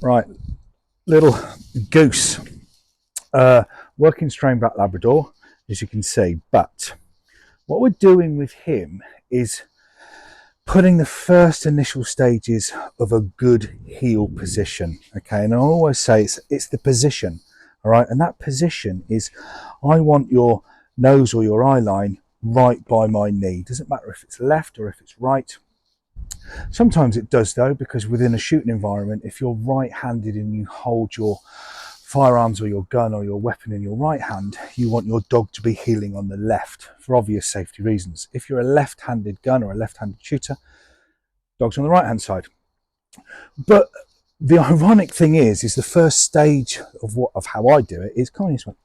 Right, little goose, working strain black Labrador, as you can see. But what we're doing with him is putting the first initial stages of a good heel position. Okay, and I always say it's the position, all right, and that position is I want your nose or your eye line right by my knee. Doesn't matter if it's left or if it's right. Sometimes it does though, because within a shooting environment, if you're right-handed and you hold your firearms or your gun or your weapon in your right hand, you want your dog to be heeling on the left for obvious safety reasons. If you're a left-handed gun or a left-handed shooter, dog's on the right-hand side. But the ironic thing is the first stage of how I do it is kind of this one,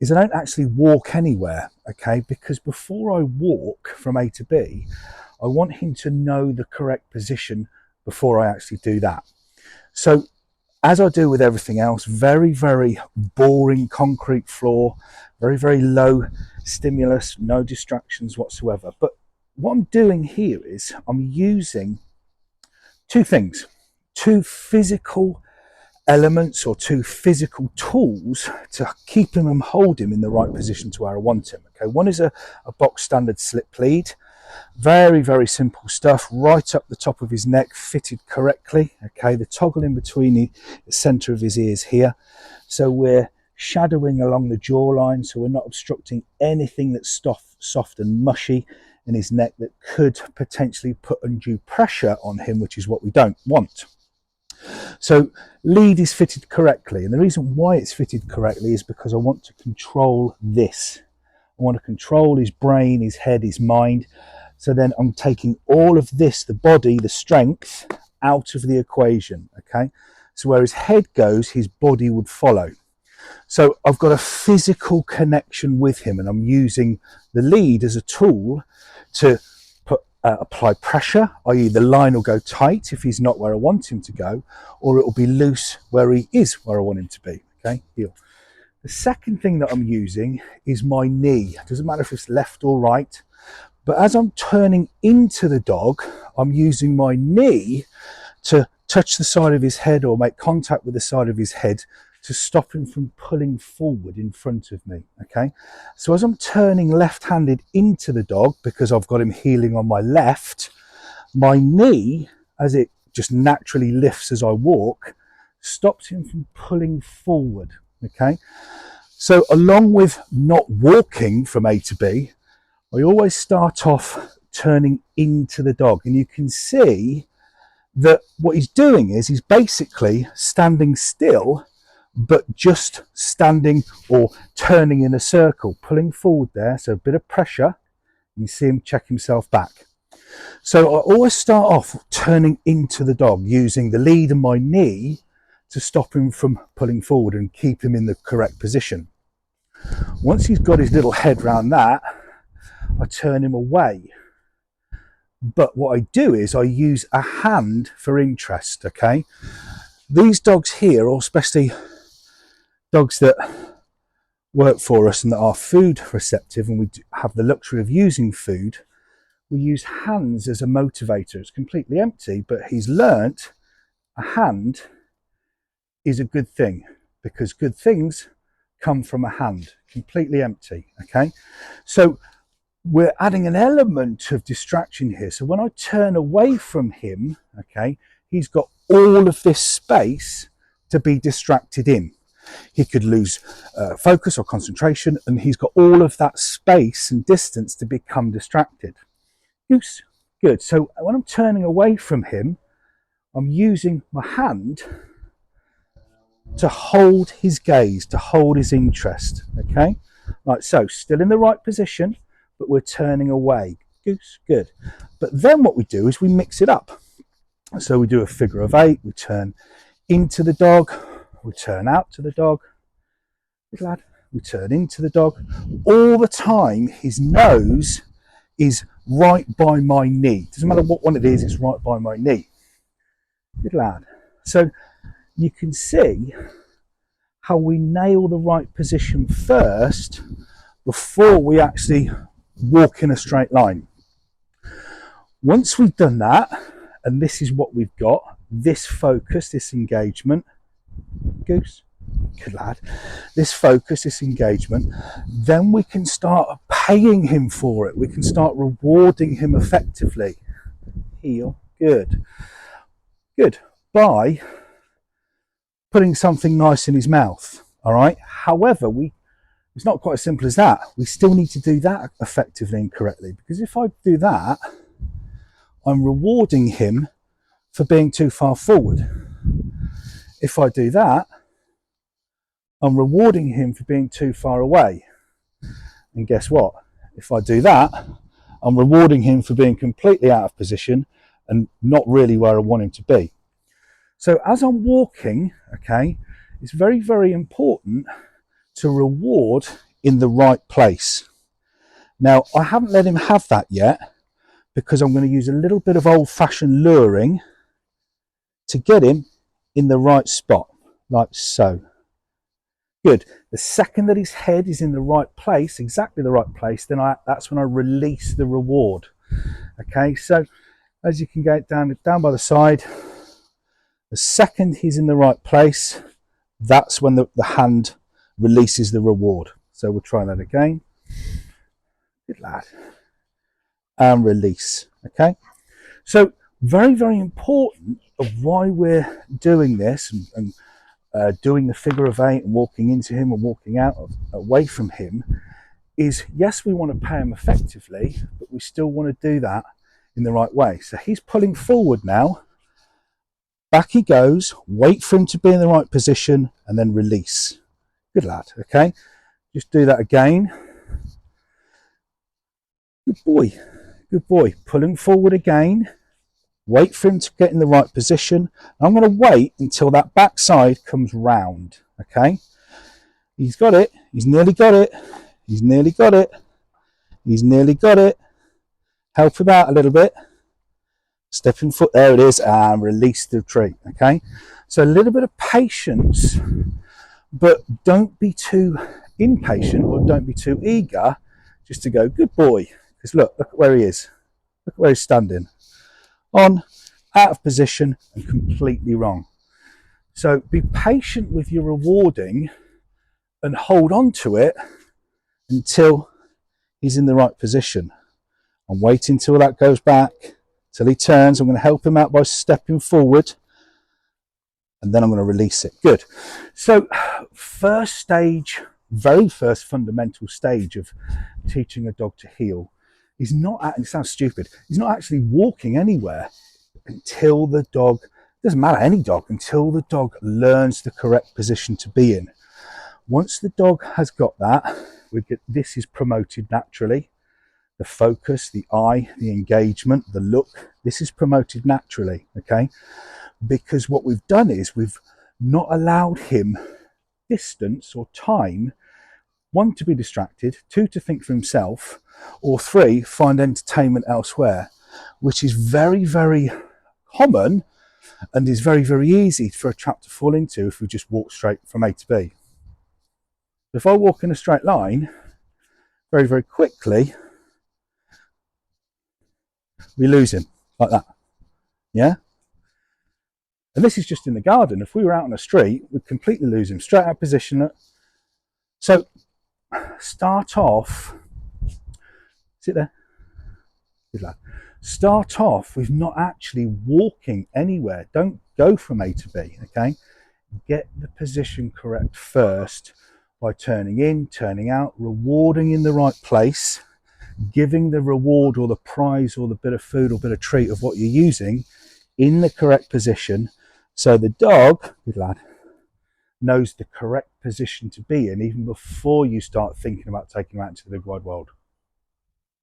is I don't actually walk anywhere, okay? Because before I walk from A to B, I want him to know the correct position before I actually do that. So as I do with everything else, very, very boring concrete floor, very, very low stimulus, no distractions whatsoever. But what I'm doing here is I'm using two things, two physical elements or two physical tools to keep him and hold him in the right position to where I want him. Okay, one is a box standard slip lead. Very, very simple stuff, right up the top of his neck, fitted correctly. Okay, the toggle in between the center of his ears here. So we're shadowing along the jawline, so we're not obstructing anything that's soft and mushy in his neck that could potentially put undue pressure on him, which is what we don't want. So lead is fitted correctly, and the reason why it's fitted correctly is because I want to control this. I want to control his brain, his head, his mind. So then I'm taking all of this, the body, the strength, out of the equation, okay? So where his head goes, his body would follow. So I've got a physical connection with him, and I'm using the lead as a tool to apply pressure, i.e. the line will go tight if he's not where I want him to go, or it will be loose where he is where I want him to be, okay? Heel. The second thing that I'm using is my knee. It doesn't matter if it's left or right, but as I'm turning into the dog, I'm using my knee to touch the side of his head or make contact with the side of his head to stop him from pulling forward in front of me, okay? So as I'm turning left-handed into the dog, because I've got him heeling on my left, my knee, as it just naturally lifts as I walk, stops him from pulling forward, okay? So along with not walking from A to B, I always start off turning into the dog, and you can see that what he's doing is he's basically standing still, but just standing or turning in a circle, pulling forward there. So a bit of pressure, you see him check himself back. So I always start off turning into the dog, using the lead and my knee to stop him from pulling forward and keep him in the correct position. Once he's got his little head round that, I turn him away. But what I do is I use a hand for interest, okay? These dogs here, or especially dogs that work for us and that are food receptive, and we have the luxury of using food, we use hands as a motivator. It's completely empty, but he's learnt a hand is a good thing, because good things come from a hand, completely empty, okay? So we're adding an element of distraction here. So when I turn away from him, okay, he's got all of this space to be distracted in. He could lose focus or concentration, and he's got all of that space and distance to become distracted. Goose, good. So when I'm turning away from him, I'm using my hand to hold his gaze, to hold his interest, okay? Like so, still in the right position, but we're turning away. Goose, good. But then what we do is we mix it up. So we do a figure of 8, we turn into the dog, we turn out to the dog, good lad, we turn into the dog. All the time his nose is right by my knee. Doesn't matter what one it is, it's right by my knee. Good lad. So you can see how we nail the right position first before we actually walk in a straight line. Once we've done that, and this is what we've got, this focus, this engagement, Goose, good lad, this focus, this engagement, then we can start paying him for it. We can start rewarding him effectively. Heel, good, by putting something nice in his mouth. All right. However, it's not quite as simple as that. We still need to do that effectively and correctly, because if I do that, I'm rewarding him for being too far forward. If I do that, I'm rewarding him for being too far away. And guess what? If I do that, I'm rewarding him for being completely out of position and not really where I want him to be. So as I'm walking, okay, it's very, very important to reward in the right place. Now, I haven't let him have that yet because I'm going to use a little bit of old-fashioned luring to get him in the right spot, like so. Good. The second that his head is in the right place, exactly the right place, then that's when I release the reward. Okay, so as you can get down by the side, the second he's in the right place, that's when the hand releases the reward. So we'll try that again. Good lad. And release. Okay. So very, very important of why we're doing this and doing the figure of 8 and walking into him and walking out away from him is, yes, we want to pay him effectively, but we still want to do that in the right way. So he's pulling forward now. Back he goes. Wait for him to be in the right position and then release. Good lad. Okay. Just do that again. Good boy. Good boy. Pulling forward again. Wait for him to get in the right position. I'm going to wait until that backside comes round. Okay. He's got it. He's nearly got it. He's nearly got it. He's nearly got it. Help him out a little bit. Stepping foot. There it is. And release the treat. Okay. So a little bit of patience, but don't be too impatient or don't be too eager just to go, good boy. Because look at where he is. Look at where he's standing. On, out of position, and completely wrong. So be patient with your rewarding and hold on to it until he's in the right position. And wait until that goes back, till he turns. I'm going to help him out by stepping forward, and then I'm going to release it. Good. So first stage, very first fundamental stage of teaching a dog to heel is not, it sounds stupid, he's not actually walking anywhere until the dog, doesn't matter any dog, until the dog learns the correct position to be in. Once the dog has got that, this is promoted naturally. The focus, the eye, the engagement, the look, this is promoted naturally, okay? Because what we've done is we've not allowed him distance or time, 1, to be distracted, 2, to think for himself, or 3, find entertainment elsewhere, which is very, very common and is very, very easy for a trap to fall into if we just walk straight from A to B. If I walk in a straight line, very, very quickly, we lose him like that. Yeah? And this is just in the garden. If we were out on the street, we'd completely lose him, straight out of position. So start off, sit there, good lad. Start off with not actually walking anywhere. Don't go from A to B, okay? Get the position correct first by turning in, turning out, rewarding in the right place, giving the reward or the prize or the bit of food or bit of treat of what you're using in the correct position, so the dog, good lad, knows the correct position to be in even before you start thinking about taking him out into the big wide world.